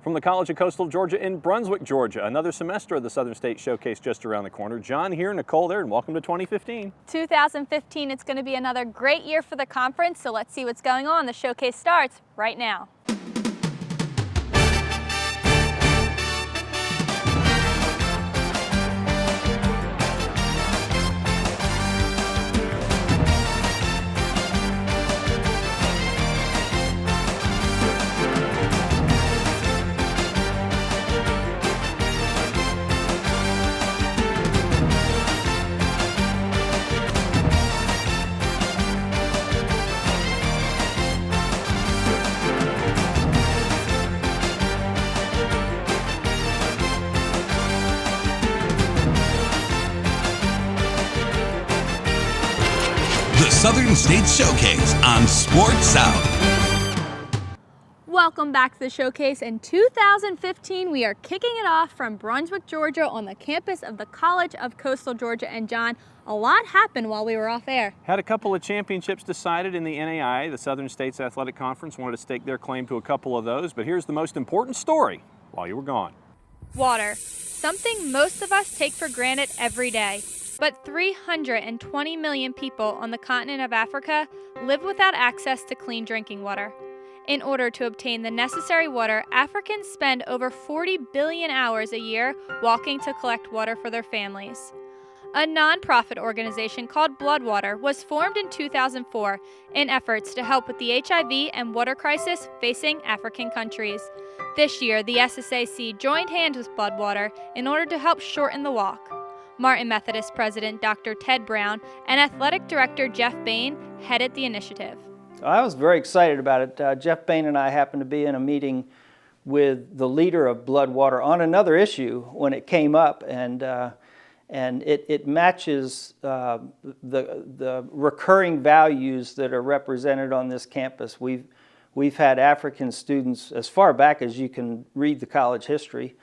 From the College of Coastal Georgia in Brunswick, Georgia, another semester of the Southern States Showcase just around the corner. John here, Nicole there, and welcome to 2015. 2015, it's going to be another great year for the conference, so let's see what's going on. The showcase starts right now. The Southern States Showcase on Sports South. Welcome back to the showcase. In 2015, we are kicking it off from Brunswick, Georgia on the campus of the College of Coastal Georgia. And John, a lot happened while we were off air. Had a couple of championships decided in the NAI. The Southern States Athletic Conference wanted to stake their claim to a couple of those, but here's the most important story while you were gone. Water, something most of us take for granted every day. But 320 million people on the continent of Africa live without access to clean drinking water. In order to obtain the necessary water, Africans spend over 40 billion hours a year walking to collect water for their families. A non-profit organization called Bloodwater was formed in 2004 in efforts to help with the HIV and water crisis facing African countries. This year, the SSAC joined hands with Bloodwater in order to help shorten the walk. Martin Methodist President Dr. Ted Brown and Athletic Director Jeff Bain headed the initiative. I was very excited about it. Jeff Bain and I happened to be in a meeting with the leader of Bloodwater on another issue when it came up, and it matches the recurring values that are represented on this campus. We've had African students as far back as you can read the college history.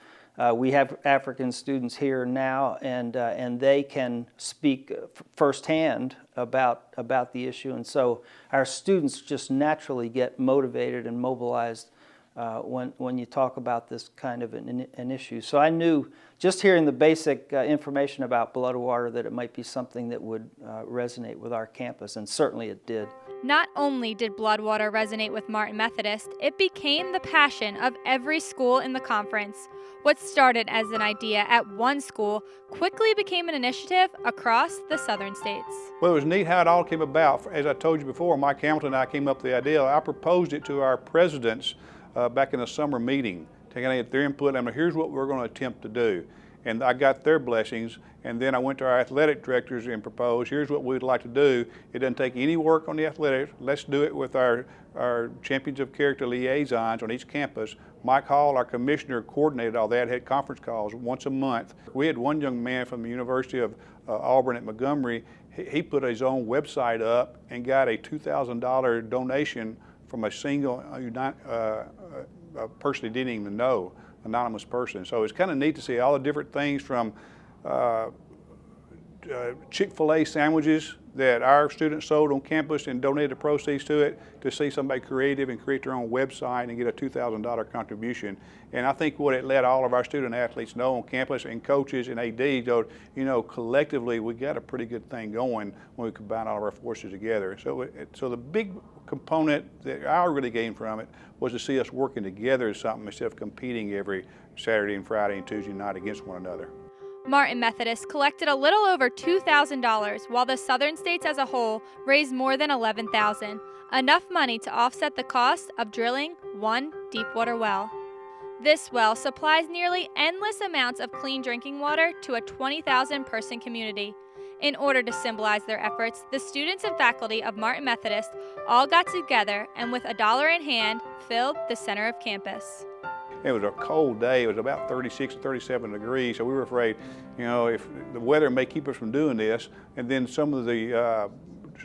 We have African students here now, and they can speak firsthand about the issue. And so our students just naturally get motivated and mobilized when you talk about this kind of an issue. So I knew, just hearing the basic information about Bloodwater, that it might be something that would resonate with our campus, and certainly it did. Not only did Bloodwater resonate with Martin Methodist, it became the passion of every school in the conference. What started as an idea at one school quickly became an initiative across the Southern States. Well, it was neat how it all came about. As I told you before, Mike Hamilton and I came up with the idea. I proposed it to our presidents back in a summer meeting, taking their input. I mean, here's what we're going to attempt to do. And I got their blessings, and then I went to our athletic directors and proposed, here's what we'd like to do. It doesn't take any work on the athletics. Let's do it with our champions of character liaisons on each campus. Mike Hall, our commissioner, coordinated all that, had conference calls once a month. We had one young man from the University of Auburn at Montgomery. He put his own website up and got a $2,000 donation from a single a person he didn't even know, anonymous person. So it's kind of neat to see all the different things from Chick-fil-A sandwiches that our students sold on campus and donated the proceeds to it, to see somebody creative and create their own website and get a $2,000 contribution. And I think what it let all of our student athletes know on campus, and coaches and ADs, you know, collectively we got a pretty good thing going when we combine all of our forces together. So the big component that I really gained from it was to see us working together as something instead of competing every Saturday and Friday and Tuesday night against one another. Martin Methodist collected a little over $2,000, while the Southern States as a whole raised more than $11,000, enough money to offset the cost of drilling one deepwater well. This well supplies nearly endless amounts of clean drinking water to a 20,000-person community. In order to symbolize their efforts, the students and faculty of Martin Methodist all got together and, with $1 in hand, filled the center of campus. It was a cold day. It was about 36 or 37 degrees, so we were afraid, you know, if the weather may keep us from doing this. And then some of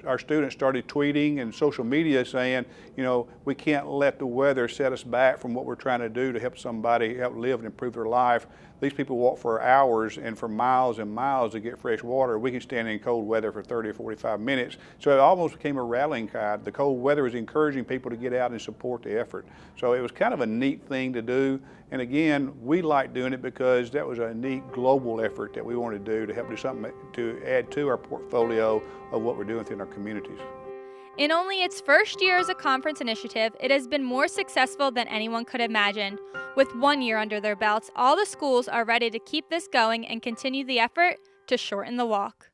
our students started tweeting and social media saying, you know, we can't let the weather set us back from what we're trying to do to help somebody help live and improve their life. These people walk for hours and for miles and miles to get fresh water. We can stand in cold weather for 30 or 45 minutes. So it almost became a rallying cry. The cold weather was encouraging people to get out and support the effort. So it was kind of a neat thing to do. And again, we like doing it because that was a neat global effort that we wanted to do to help do something to add to our portfolio of what we're doing within our communities. In only its first year as a conference initiative, it has been more successful than anyone could imagine. With 1 year under their belts, all the schools are ready to keep this going and continue the effort to shorten the walk.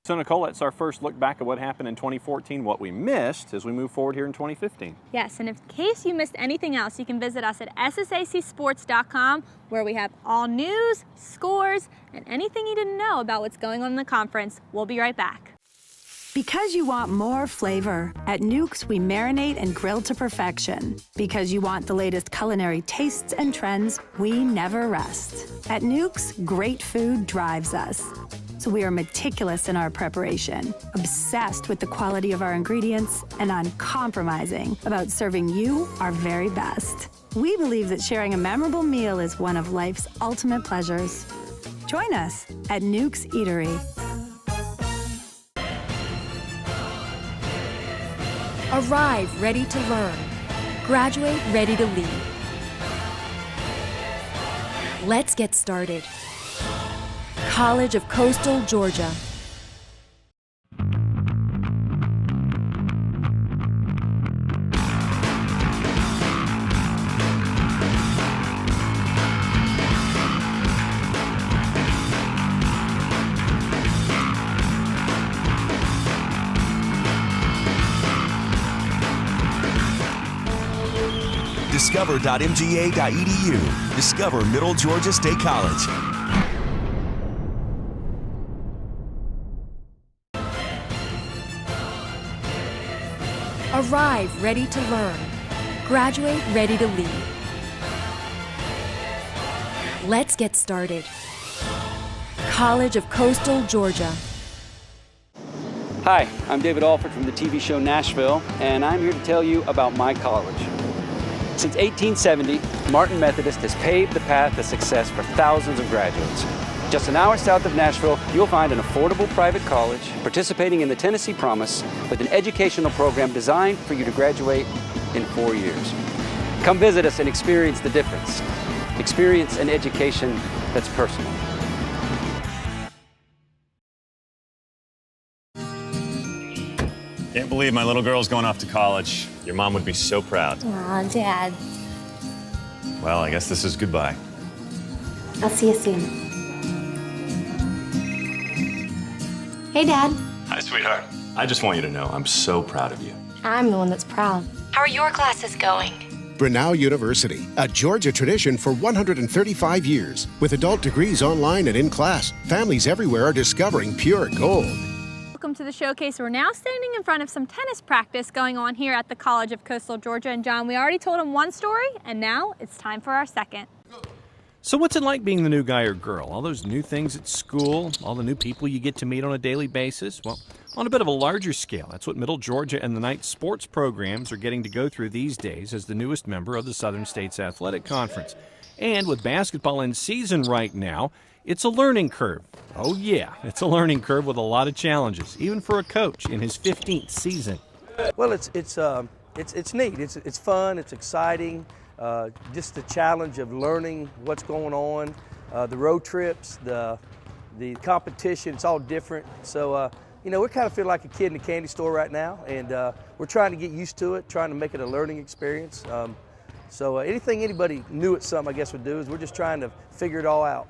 So Nicole, that's our first look back at what happened in 2014, what we missed as we move forward here in 2015. Yes, and in case you missed anything else, you can visit us at ssacsports.com, where we have all news, scores, and anything you didn't know about what's going on in the conference. We'll be right back. Because you want more flavor, at Nuke's we marinate and grill to perfection. Because you want the latest culinary tastes and trends, we never rest. At Nuke's, great food drives us. So we are meticulous in our preparation, obsessed with the quality of our ingredients, and uncompromising about serving you our very best. We believe that sharing a memorable meal is one of life's ultimate pleasures. Join us at Nuke's Eatery. Arrive ready to learn. Graduate ready to lead. Let's get started. College of Coastal Georgia. Discover.mga.edu. Discover Middle Georgia State College. Arrive ready to learn. Graduate ready to lead. Let's get started. College of Coastal Georgia. Hi, I'm David Alford from the TV show Nashville, and I'm here to tell you about my college. Since 1870, Martin Methodist has paved the path to success for thousands of graduates. Just an hour south of Nashville, you'll find an affordable private college participating in the Tennessee Promise with an educational program designed for you to graduate in 4 years. Come visit us and experience the difference. Experience an education that's personal. Can't believe my little girl's going off to college. Your mom would be so proud. Aw, Dad. Well, I guess this is goodbye. I'll see you soon. Hey, Dad. Hi, sweetheart. I just want you to know I'm so proud of you. I'm the one that's proud. How are your classes going? Grinnell University, a Georgia tradition for 135 years. With adult degrees online and in class, families everywhere are discovering pure gold. Welcome to the showcase. We're now standing in front of some tennis practice going on here at the College of Coastal Georgia. And John, we already told him one story, and now it's time for our second. So what's it like being the new guy or girl? All those new things at school, all the new people you get to meet on a daily basis? Well, on a bit of a larger scale, that's what Middle Georgia and the Knight sports programs are getting to go through these days as the newest member of the Southern States Athletic Conference. And with basketball in season right now, it's a learning curve. Oh yeah, it's a learning curve with a lot of challenges, even for a coach in his 15th season. Well, it's neat. It's fun. It's exciting. Just the challenge of learning what's going on, the road trips, the competition. It's all different. So we kind of feel like a kid in a candy store right now, and we're trying to get used to it, trying to make it a learning experience. So anything anybody new at something, I guess, would do is we're just trying to figure it all out.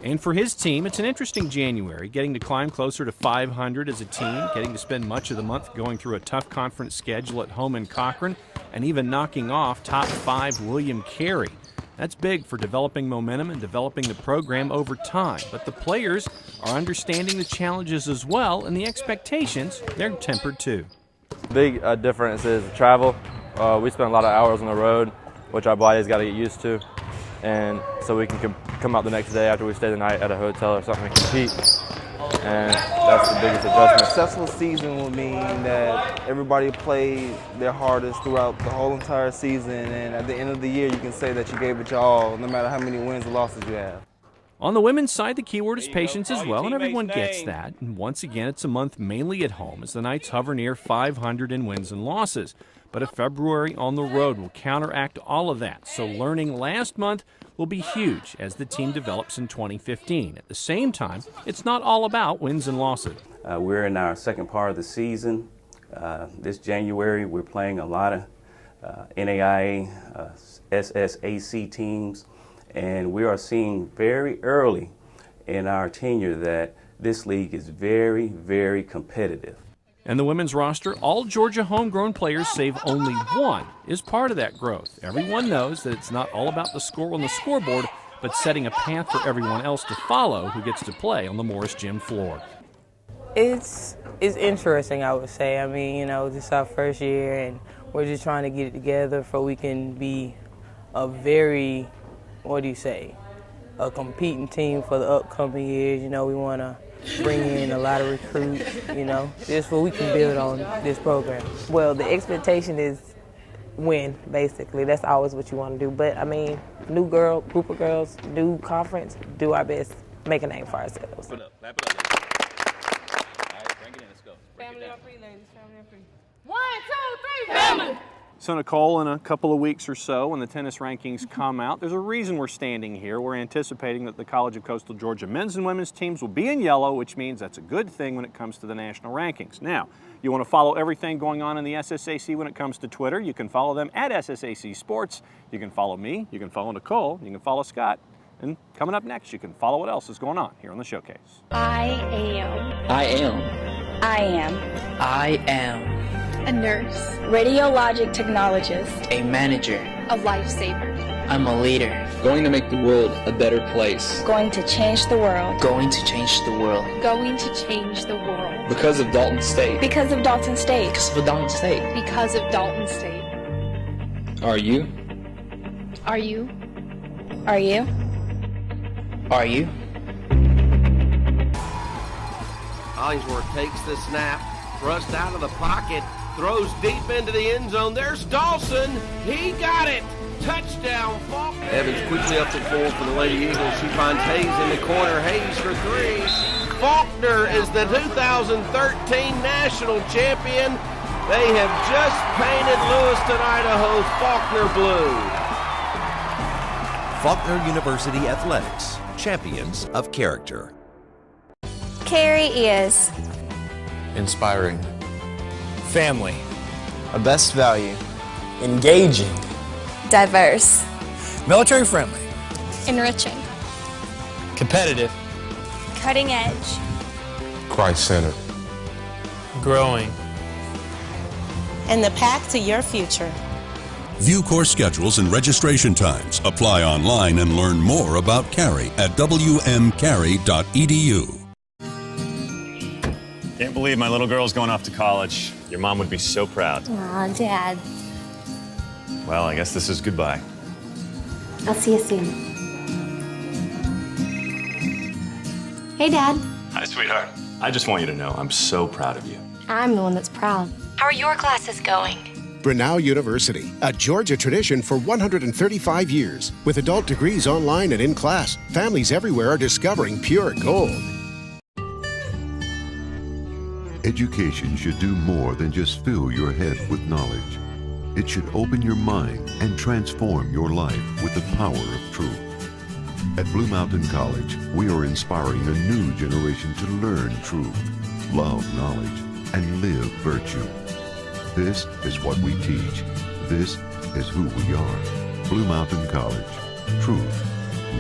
And for his team, it's an interesting January, getting to climb closer to 500 as a team, getting to spend much of the month going through a tough conference schedule at home in Cochran, and even knocking off top 5 William Carey. That's big for developing momentum and developing the program over time. But the players are understanding the challenges as well, and the expectations, they're tempered too. Big difference is travel. We spend a lot of hours on the road, which our body's got to get used to. And so we can come out the next day after we stay the night at a hotel or something and compete. And that's the biggest adjustment. A successful season will mean that everybody played their hardest throughout the whole entire season, and at the end of the year you can say that you gave it your all, no matter how many wins or losses you have. On the women's side, the keyword is patience as well, and everyone gets that. And once again, it's a month mainly at home as the Knights hover near 500 in wins and losses. But a February on the road will counteract all of that. So learning last month will be huge as the team develops in 2015. At the same time, it's not all about wins and losses. We're in our second part of the season. This January, we're playing a lot of NAIA, SSAC teams, and we are seeing very early in our tenure that this league is very, very competitive. And the women's roster, all Georgia homegrown players save only one, is part of that growth. Everyone knows that it's not all about the score on the scoreboard, but setting a path for everyone else to follow who gets to play on the Morris Gym floor. It's interesting, I would say. I mean, you know, this is our first year, and we're just trying to get it together so we can be a very, a competing team for the upcoming years. You know, we want to bring in a lot of recruits, you know, just so we can build on this program. Well, the expectation is win, basically. That's always what you want to do. But, I mean, group of girls, new conference, do our best, make a name for ourselves. Clap it up. All right, bring it in. Let's go. Family on three, ladies. Family on three. 1, 2, 3, family! So Nicole, in a couple of weeks or so, when the tennis rankings come out, there's a reason we're standing here. We're anticipating that the College of Coastal Georgia men's and women's teams will be in yellow, which means that's a good thing when it comes to the national rankings. Now, you want to follow everything going on in the SSAC when it comes to Twitter, you can follow them at SSAC Sports. You can follow me, you can follow Nicole, you can follow Scott. And coming up next, you can follow what else is going on here on the Showcase. I am a nurse, radiologic technologist, a manager, a lifesaver, I'm a leader, going to make the world a better place, going to change the world, going to change the world, going to change the world, because of Dalton State, because of Dalton State, because of Dalton State, because of Dalton State. Are you? Are you? Are you? Are you? Hollingsworth takes the snap, thrust out of the pocket, throws deep into the end zone. There's Dawson. He got it. Touchdown, Faulkner. Evans quickly up the floor for the Lady Eagles. She finds Hayes in the corner. Hayes for three. Faulkner is the 2013 national champion. They have just painted Lewiston, Idaho, Faulkner blue. Faulkner University Athletics, champions of character. Carrie is inspiring, family, a best value, engaging, diverse, military friendly, enriching, competitive, cutting edge, Christ-centered, growing, and the path to your future. View course schedules and registration times. Apply online and learn more about Cary at wmcary.edu. Can't believe my little girl's going off to college. Your mom would be so proud. Aw, Dad. Well, I guess this is goodbye. I'll see you soon. Hey, Dad. Hi, sweetheart. I just want you to know I'm so proud of you. I'm the one that's proud. How are your classes going? Grinnell University, a Georgia tradition for 135 years. With adult degrees online and in class, families everywhere are discovering pure gold. Education should do more than just fill your head with knowledge. It should open your mind and transform your life with the power of truth. At Blue Mountain College, we are inspiring a new generation to learn truth, love knowledge, and live virtue. This is what we teach. This is who we are. Blue Mountain College. Truth,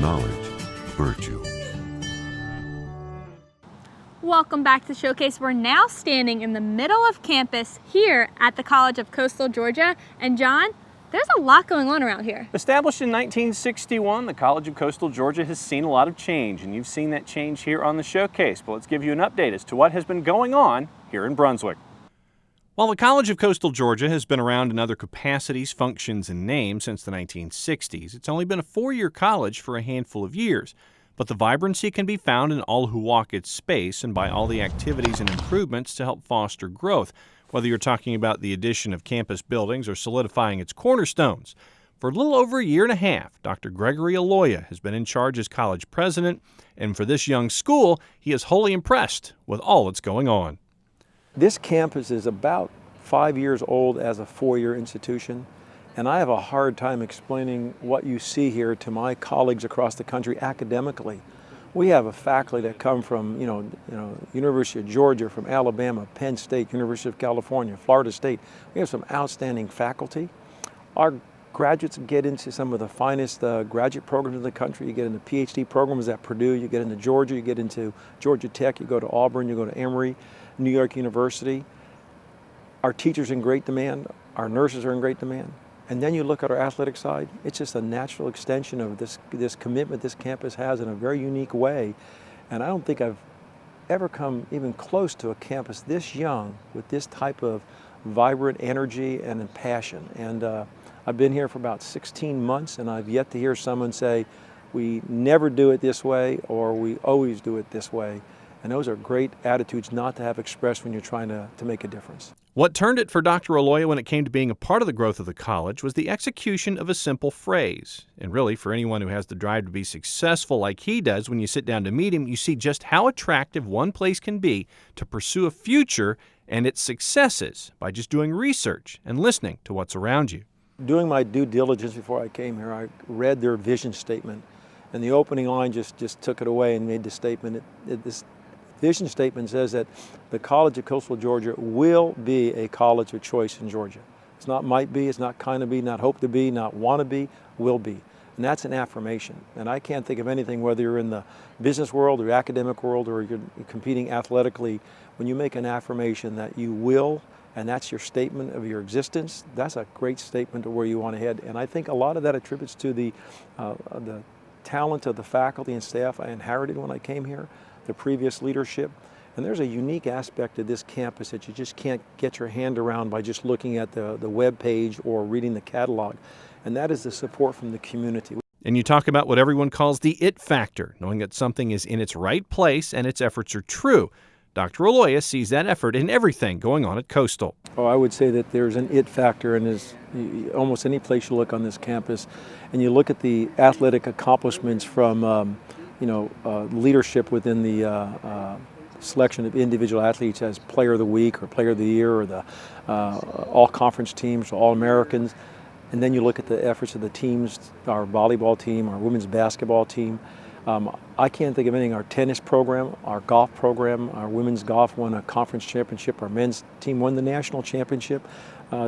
knowledge, virtue. Welcome back to Showcase. We're now standing in the middle of campus here at the College of Coastal Georgia. And John, there's a lot going on around here. Established in 1961, the College of Coastal Georgia has seen a lot of change, and you've seen that change here on the Showcase. But let's give you an update as to what has been going on here in Brunswick. While the College of Coastal Georgia has been around in other capacities, functions, and names since the 1960s, it's only been a four-year college for a handful of years. But the vibrancy can be found in all who walk its space and by all the activities and improvements to help foster growth, whether you're talking about the addition of campus buildings or solidifying its cornerstones. For a little over a year and a half, Dr. Gregory Aloya has been in charge as college president, and for this young school, he is wholly impressed with all that's going on. This campus is about 5 years old as a four-year institution, and I have a hard time explaining what you see here to my colleagues across the country academically. We have a faculty that come from, University of Georgia, from Alabama, Penn State, University of California, Florida State. We have some outstanding faculty. Our graduates get into some of the finest graduate programs in the country. You get into PhD programs at Purdue, you get into Georgia, you get into Georgia Tech, you go to Auburn, you go to Emory, New York University. Our teachers are in great demand, our nurses are in great demand. And then you look at our athletic side, it's just a natural extension of this commitment this campus has in a very unique way. And I don't think I've ever come even close to a campus this young with this type of vibrant energy and passion. And I've been here for about 16 months, and I've yet to hear someone say, we never do it this way, or we always do it this way. And those are great attitudes not to have expressed when you're trying to make a difference. What turned it for Dr. Aloya when it came to being a part of the growth of the college was the execution of a simple phrase. And really, for anyone who has the drive to be successful like he does, when you sit down to meet him, you see just how attractive one place can be to pursue a future and its successes by just doing research and listening to what's around you. Doing my due diligence before I came here, I read their vision statement, and the opening line just took it away and made the statement. This vision statement says that the College of Coastal Georgia will be a college of choice in Georgia. It's not might be, it's not kind of be, not hope to be, not want to be, will be. And that's an affirmation. And I can't think of anything, whether you're in the business world or academic world or you're competing athletically, when you make an affirmation that you will, and that's your statement of your existence, that's a great statement of where you want to head. And I think a lot of that attributes to the talent of the faculty and staff I inherited when I came here, the previous leadership. And there's a unique aspect of this campus that you just can't get your hand around by just looking at the web page or reading the catalog. And that is the support from the community. And you talk about what everyone calls the it factor, knowing that something is in its right place and its efforts are true. Dr. Aloya sees that effort in everything going on at Coastal. Oh, I would say that there's an it factor in almost any place you look on this campus, and you look at the athletic accomplishments from leadership within the selection of individual athletes as Player of the Week or Player of the Year or the all-conference teams, All-Americans. And then you look at the efforts of the teams, our volleyball team, our women's basketball team. I can't think of anything. Our tennis program, our golf program, our women's golf won a conference championship. Our men's team won the national championship.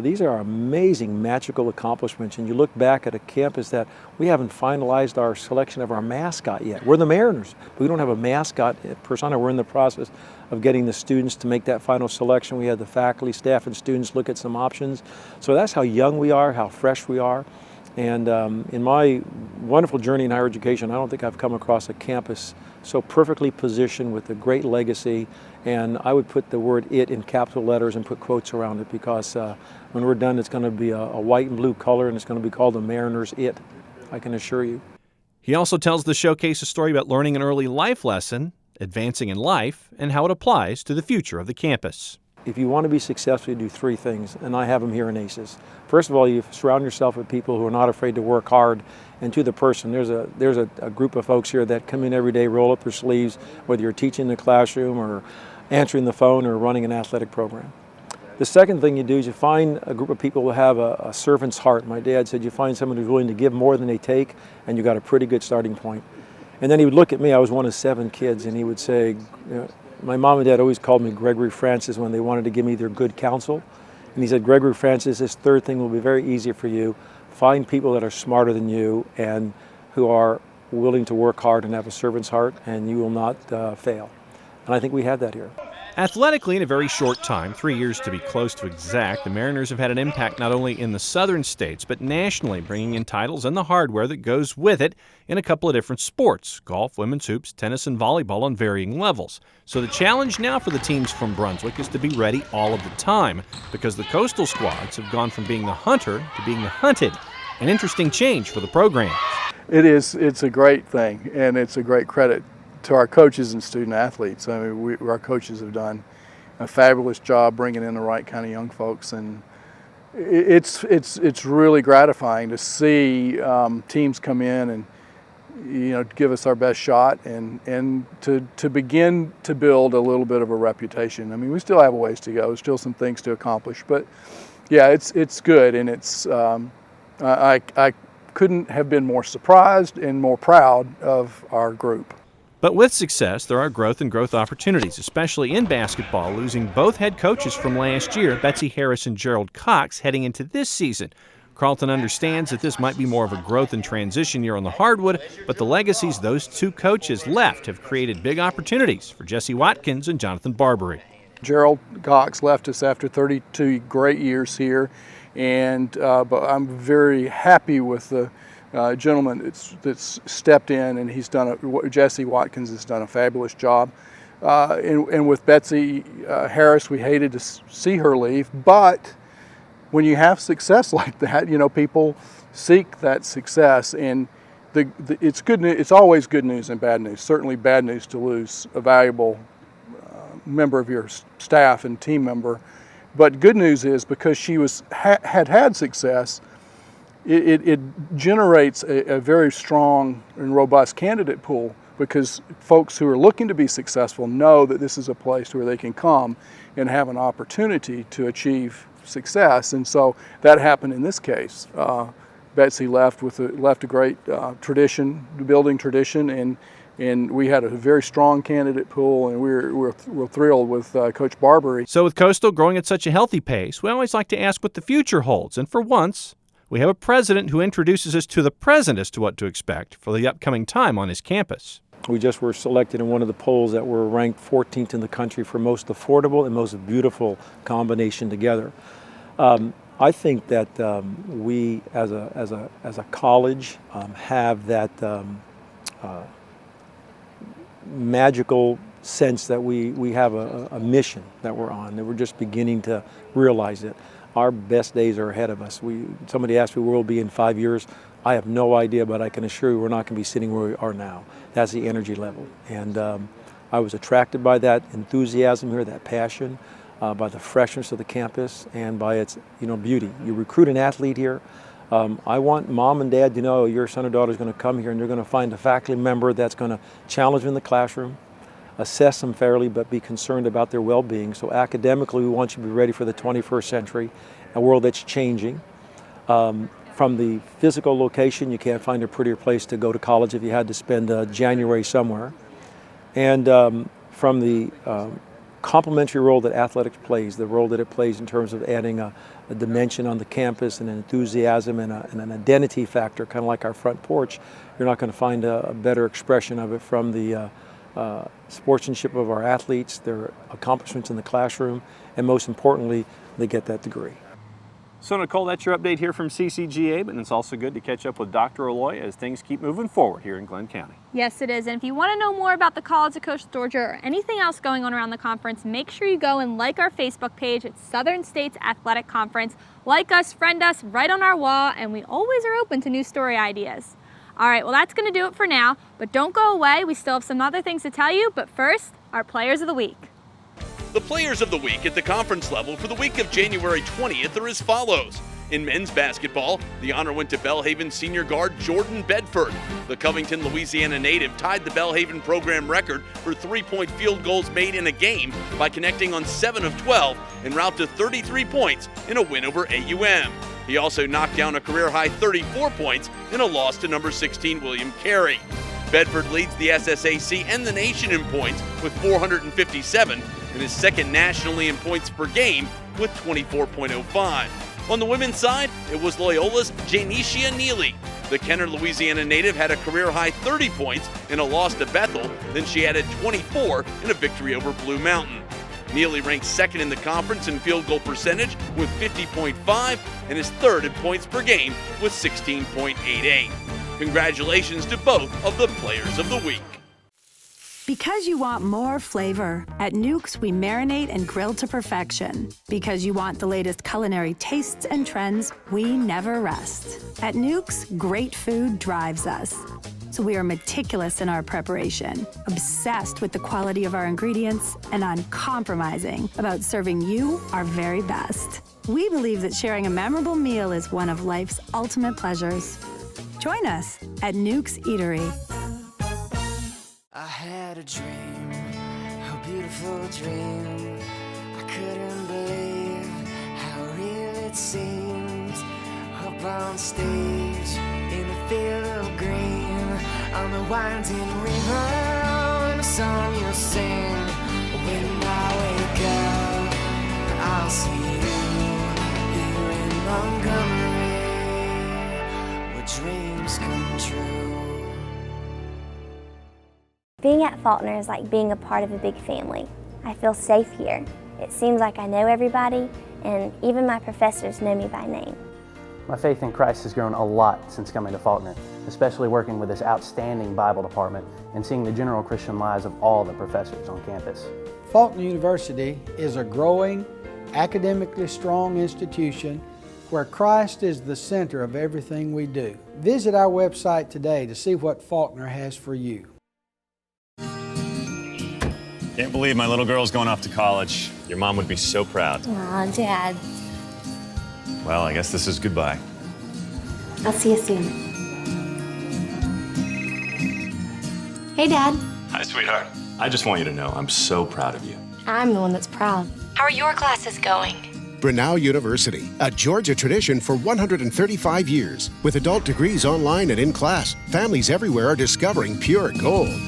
These are amazing, magical accomplishments. And you look back at a campus that we haven't finalized our selection of our mascot yet. We're the Mariners, but we don't have a mascot persona. We're in the process of getting the students to make that final selection. We had the faculty, staff, and students look at some options. So that's how young we are, how fresh we are. And in my wonderful journey in higher education, I don't think I've come across a campus so perfectly positioned with a great legacy. And I would put the word it in capital letters and put quotes around it, because when we're done, it's going to be a white and blue color, and it's going to be called the Mariners It, I can assure you. He also tells the showcase a story about learning an early life lesson, advancing in life, and how it applies to the future of the campus. If you want to be successful, you do three things, and I have them here in ACES. First of all, you surround yourself with people who are not afraid to work hard. And to the person, there's a group of folks here that come in every day, roll up their sleeves, whether you're teaching in the classroom or answering the phone or running an athletic program. The second thing you do is you find a group of people who have a servant's heart. My dad said you find someone who's willing to give more than they take, and you got a pretty good starting point. And then he would look at me, I was one of 7 kids, and he would say, my mom and dad always called me Gregory Francis when they wanted to give me their good counsel. And he said, Gregory Francis, this third thing will be very easy for you. Find people that are smarter than you and who are willing to work hard and have a servant's heart, and you will not fail. And I think we have that here. Athletically, in a very short time, 3 years to be close to exact, the Mariners have had an impact not only in the southern states, but nationally, bringing in titles and the hardware that goes with it in a couple of different sports: golf, women's hoops, tennis, and volleyball on varying levels. So the challenge now for the teams from Brunswick is to be ready all of the time, because the coastal squads have gone from being the hunter to being the hunted. An interesting change for the program. It is. It's a great thing, and it's a great credit to our coaches and student athletes. I mean, our coaches have done a fabulous job bringing in the right kind of young folks, and It's really gratifying to see teams come in and give us our best shot and to begin to build a little bit of a reputation. I mean, we still have a ways to go, still some things to accomplish, but yeah, it's good, and it's I couldn't have been more surprised and more proud of our group. But with success, there are growth opportunities, especially in basketball, losing both head coaches from last year, Betsy Harris and Gerald Cox, heading into this season. Carlton understands that this might be more of a growth and transition year on the hardwood, but the legacies those two coaches left have created big opportunities for Jesse Watkins and Jonathan Barbary. Gerald Cox left us after 32 great years here, and but I'm very happy with the gentleman that's stepped in, and Jesse Watkins has done a fabulous job. And with Betsy Harris, we hated to see her leave, but when you have success like that, people seek that success, and it's good news. It's always good news and bad news. Certainly bad news to lose a valuable member of your staff and team member, but good news is because she had success, it generates a very strong and robust candidate pool, because folks who are looking to be successful know that this is a place where they can come and have an opportunity to achieve success. And so that happened in this case. Betsy left a great building tradition, and we had a very strong candidate pool, and we're thrilled with Coach Barbary. So with Coastal growing at such a healthy pace, we always like to ask what the future holds. And for once, we have a president who introduces us to the present as to what to expect for the upcoming time on his campus. We just were selected in one of the polls that were ranked 14th in the country for most affordable and most beautiful combination together. I think that we, as a college, have that magical sense that we have a mission that we're on, that we're just beginning to realize it. Our best days are ahead of us. Somebody asked me where we'll be in 5 years. I have no idea, but I can assure you we're not going to be sitting where we are now. That's the energy level. And I was attracted by that enthusiasm here, that passion, by the freshness of the campus, and by its beauty. You recruit an athlete here. I want mom and dad to know your son or daughter is going to come here and they're going to find a faculty member that's going to challenge them in the classroom, assess them fairly, but be concerned about their well-being. So academically, we want you to be ready for the 21st century, a world that's changing. From the physical location, you can't find a prettier place to go to college if you had to spend January somewhere. And from the complementary role that athletics plays, the role that it plays in terms of adding a dimension on the campus and an enthusiasm and an identity factor, kind of like our front porch, you're not going to find a better expression of it from the sportsmanship of our athletes, their accomplishments in the classroom, and most importantly, they get that degree. So Nicole, that's your update here from CCGA, but it's also good to catch up with Dr. Alloy as things keep moving forward here in Glenn County. Yes, it is. And if you want to know more about the College of Coastal Georgia or anything else going on around the conference, make sure you go and like our Facebook page. It's Southern States Athletic Conference. Like us, friend us, right on our wall, and we always are open to new story ideas. All right, well, that's going to do it for now, but don't go away. We still have some other things to tell you, but first, our Players of the Week. The Players of the Week at the conference level for the week of January 20th are as follows. In men's basketball, the honor went to Belhaven senior guard Jordan Bedford. The Covington, Louisiana native tied the Belhaven program record for three-point field goals made in a game by connecting on 7 of 12 en route to 33 points in a win over AUM. He also knocked down a career-high 34 points in a loss to number 16 William Carey. Bedford leads the SSAC and the nation in points with 457 and is second nationally in points per game with 24.05. On the women's side, it was Loyola's Janisha Neely. The Kenner, Louisiana native had a career-high 30 points in a loss to Bethel, then she added 24 in a victory over Blue Mountain. Neely ranks second in the conference in field goal percentage with 50.5 and is third in points per game with 16.88. Congratulations to both of the Players of the Week. Because you want more flavor, at Nuke's we marinate and grill to perfection. Because you want the latest culinary tastes and trends, we never rest. At Nuke's, great food drives us. So we are meticulous in our preparation, obsessed with the quality of our ingredients, and uncompromising about serving you our very best. We believe that sharing a memorable meal is one of life's ultimate pleasures. Join us at Nuke's Eatery. I had a dream, a beautiful dream. I couldn't believe how real it seemed. Up on stage, in a field of green, on the winding river, and a song you'll sing. When I wake up, I'll see you here in Montgomery, where dreams come true. Being at Faulkner is like being a part of a big family. I feel safe here. It seems like I know everybody, and even my professors know me by name. My faith in Christ has grown a lot since coming to Faulkner, especially working with this outstanding Bible department and seeing the general Christian lives of all the professors on campus. Faulkner University is a growing, academically strong institution where Christ is the center of everything we do. Visit our website today to see what Faulkner has for you. Can't believe my little girl's going off to college. Your mom would be so proud. Aw, Dad. Well, I guess this is goodbye. I'll see you soon. Hey, Dad. Hi, sweetheart. I just want you to know I'm so proud of you. I'm the one that's proud. How are your classes going? Grinnell University, a Georgia tradition for 135 years. With adult degrees online and in class, families everywhere are discovering pure gold.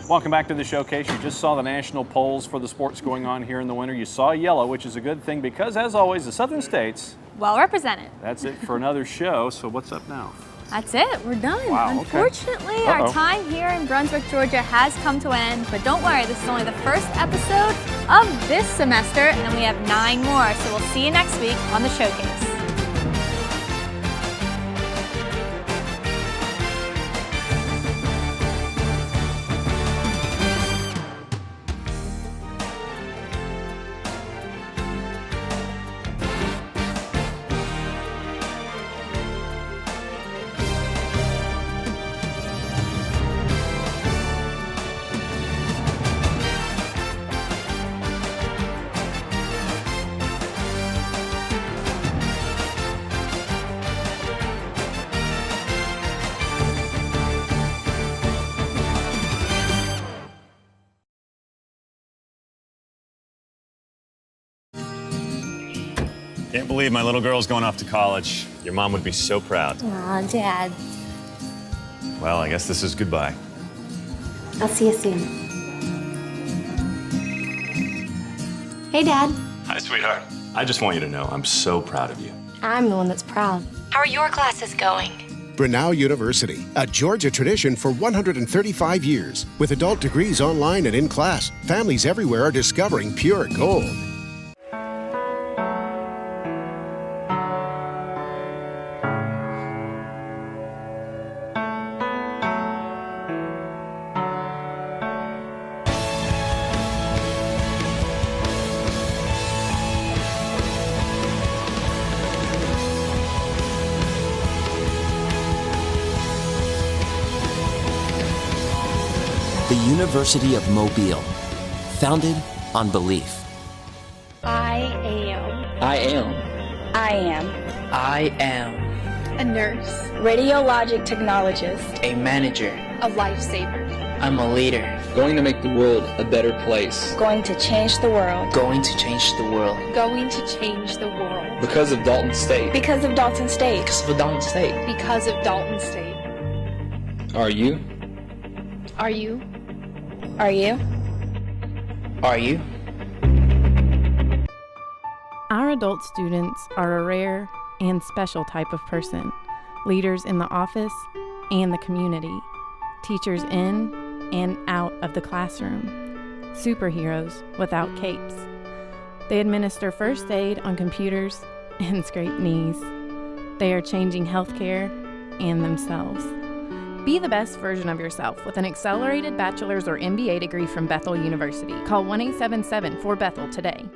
Welcome back to the showcase. You just saw the national polls for the sports going on here in the winter. You saw yellow, which is a good thing because, as always, the southern states. Well represented. That's it for another show. So what's up now? That's it. We're done. Wow, Unfortunately, okay. our time here in Brunswick, Georgia has come to an end. But don't worry, this is only the first episode of this semester, and we have 9 more. So we'll see you next week on the showcase. Can't believe my little girl's going off to college. Your mom would be so proud. Aw, Dad. Well, I guess this is goodbye. I'll see you soon. Hey, Dad. Hi, sweetheart. I just want you to know I'm so proud of you. I'm the one that's proud. How are your classes going? Grinnell University, a Georgia tradition for 135 years. With adult degrees online and in class, families everywhere are discovering pure gold. The University of Mobile, founded on belief. I am. I am. I am. I am. A nurse. Radiologic technologist. A manager. A lifesaver. I'm a leader. Going to make the world a better place. Going to change the world. Going to change the world. Going to change the world. Because of Dalton State. Because of Dalton State. Because of Dalton State. Because of Dalton State. Are you? Are you? Are you? Are you? Our adult students are a rare and special type of person, leaders in the office and the community. Teachers in and out of the classroom. Superheroes without capes. They administer first aid on computers and scrape knees. They are changing healthcare and themselves. Be the best version of yourself with an accelerated bachelor's or MBA degree from Bethel University. Call 1-877-4BETHEL today.